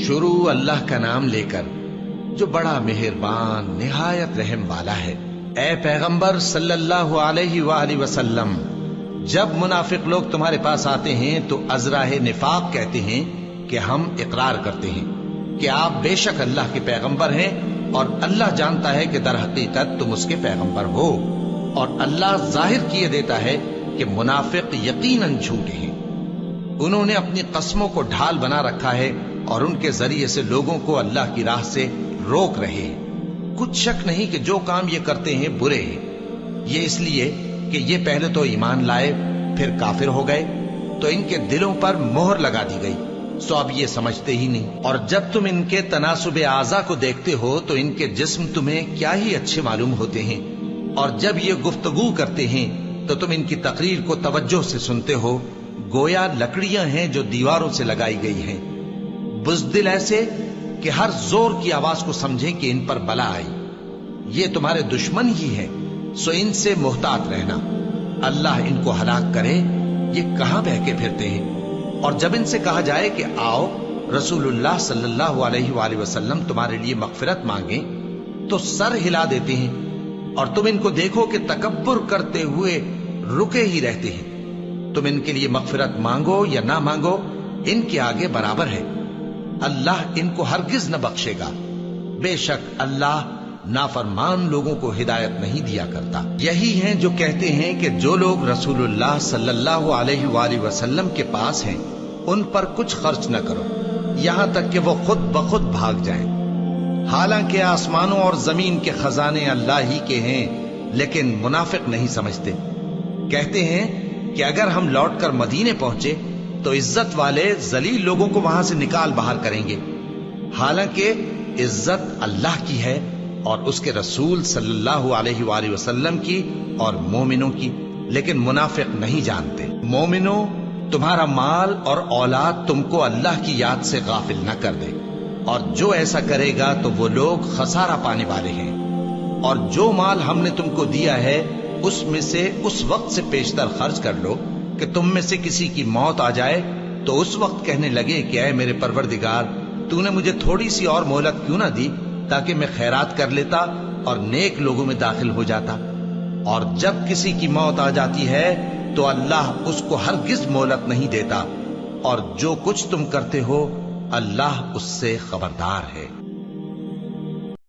شروع اللہ کا نام لے کر جو بڑا مہربان نہایت رحم والا ہے۔ اے پیغمبر صلی اللہ علیہ وآلہ وسلم، جب منافق لوگ تمہارے پاس آتے ہیں تو ازراہ نفاق کہتے ہیں کہ ہم اقرار کرتے ہیں کہ آپ بے شک اللہ کے پیغمبر ہیں، اور اللہ جانتا ہے کہ در حقیقت تم اس کے پیغمبر ہو، اور اللہ ظاہر کیے دیتا ہے کہ منافق یقیناً جھوٹے ہیں۔ انہوں نے اپنی قسموں کو ڈھال بنا رکھا ہے اور ان کے ذریعے سے لوگوں کو اللہ کی راہ سے روک رہے ہیں۔ کچھ شک نہیں کہ جو کام یہ کرتے ہیں برے ہیں، یہ اس لیے کہ یہ پہلے تو ایمان لائے پھر کافر ہو گئے، تو ان کے دلوں پر مہر لگا دی گئی، سو اب یہ سمجھتے ہی نہیں۔ اور جب تم ان کے تناسب اعضاء کو دیکھتے ہو تو ان کے جسم تمہیں کیا ہی اچھے معلوم ہوتے ہیں، اور جب یہ گفتگو کرتے ہیں تو تم ان کی تقریر کو توجہ سے سنتے ہو، گویا لکڑیاں ہیں جو دیواروں سے لگائی گئی ہیں، بزدل ایسے کہ ہر زور کی آواز کو سمجھیں کہ ان پر بلا آئی۔ یہ تمہارے دشمن ہی ہیں، سو ان سے محتاط رہنا، اللہ ان کو ہلاک کرے، یہ کہاں بہکے پھرتے ہیں۔ اور جب ان سے کہا جائے کہ آؤ رسول اللہ صلی اللہ علیہ وآلہ وسلم تمہارے لیے مغفرت مانگیں، تو سر ہلا دیتے ہیں، اور تم ان کو دیکھو کہ تکبر کرتے ہوئے رکے ہی رہتے ہیں۔ تم ان کے لیے مغفرت مانگو یا نہ مانگو، ان کے آگے برابر ہے، اللہ ان کو ہرگز نہ بخشے گا، بے شک اللہ نافرمان لوگوں کو ہدایت نہیں دیا کرتا۔ یہی ہیں جو کہتے ہیں کہ جو لوگ رسول اللہ صلی اللہ علیہ وآلہ وسلم کے پاس ہیں ان پر کچھ خرچ نہ کرو یہاں تک کہ وہ خود بخود بھاگ جائیں، حالانکہ آسمانوں اور زمین کے خزانے اللہ ہی کے ہیں، لیکن منافق نہیں سمجھتے۔ کہتے ہیں کہ اگر ہم لوٹ کر مدینے پہنچے تو عزت والے ذلیل لوگوں کو وہاں سے نکال باہر کریں گے، حالانکہ عزت اللہ کی ہے اور اس کے رسول صلی اللہ علیہ وآلہ وسلم کی اور مومنوں کی، لیکن منافق نہیں جانتے۔ مومنوں، تمہارا مال اور اولاد تم کو اللہ کی یاد سے غافل نہ کر دے، اور جو ایسا کرے گا تو وہ لوگ خسارہ پانے والے ہیں۔ اور جو مال ہم نے تم کو دیا ہے اس میں سے اس وقت سے پیشتر خرچ کر لو کہ تم میں سے کسی کی موت آ جائے تو اس وقت کہنے لگے کہ اے میرے پروردگار، تو نے مجھے تھوڑی سی اور مہلت کیوں نہ دی تاکہ میں خیرات کر لیتا اور نیک لوگوں میں داخل ہو جاتا۔ اور جب کسی کی موت آ جاتی ہے تو اللہ اس کو ہرگز مہلت نہیں دیتا، اور جو کچھ تم کرتے ہو اللہ اس سے خبردار ہے۔